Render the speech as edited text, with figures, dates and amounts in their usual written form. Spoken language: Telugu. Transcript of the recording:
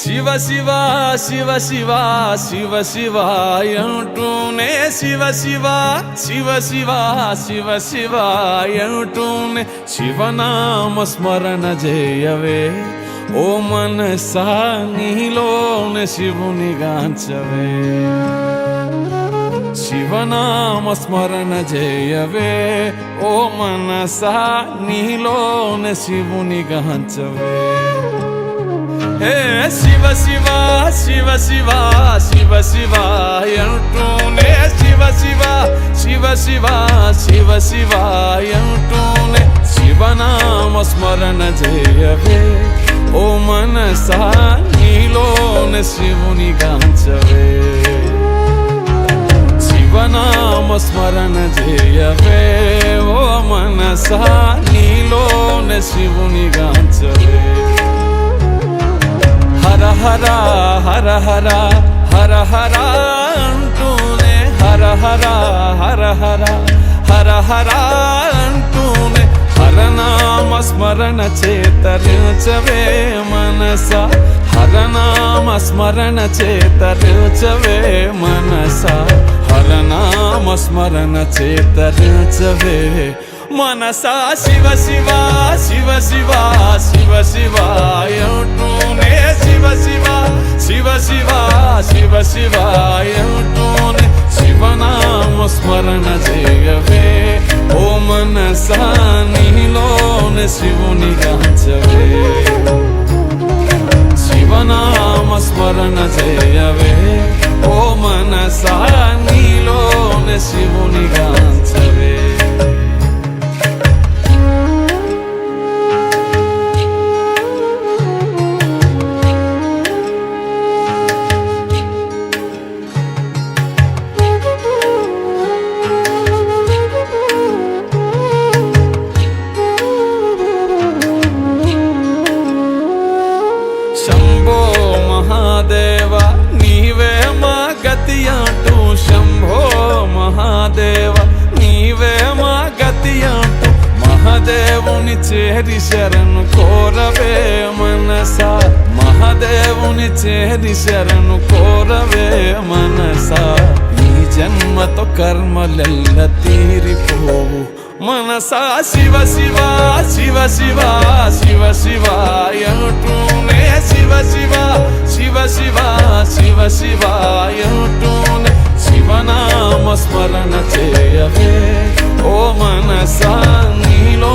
శివ శివ శివ శివ శివ శివ అంటూనే శివ శివ శివ శివ శివ శివ అంటూనే శివనామ స్మరణ చేయవే ఓ మనసా నీలోనే శివుని గాంచవే శివనామ స్మరణ చేయవే ఓ మనసా నీలోనే శివుని గాంచవే శివ శివ శివ శివ శివ శివ అంటూనే శివ శివ శివ శివ శివ శివ అంటూనే శివనామ స్మరణ చేయవే ఓ మనసా నీలోనే శివుని గాంచవే శివనామ స్మరణ చేయవే ఓ మనసా నీలోనే శివుని గాంచవే హర హర హర హర హర హర అంటూనే హర హర హర హర హర హర అంటూనే హరనామ స్మరణ చేతరించవే మనస హరనామ స్మరణ చేతరించవే మనస హరనామ స్మరణ చేతరించవే మనసా శివ శివ శివ శివ శివ శివ అంటూనే శివ శివ శివ శివ శివ శివ అంటూనే శివనామ స్మరణ చేయవే ఓ మనసా నీలోనే శివుని గాంచవే శివనామ స్మరణ చేయవే ఓ మనసా నీలోనే శివుని గాంచవే శంభో మహాదేవ నీవే మా గతి అంటూ శంభో మహాదేవ నీవే మా గతి అంటూ మహాదేవుని చేరి శరణు కోరవే మనసా మహాదేవుని చేరి శరణు కోరవే మనసా ఈ జన్మతో కర్మలెల్ల తీరిపోవు మనసా శివ శివ శివ శివ శివ శివ అంటూనే శివ శివ శివ శివ శివ శివ అంటూనే శివనామ స్మరణ చేయవే ఓ మనసా నీలో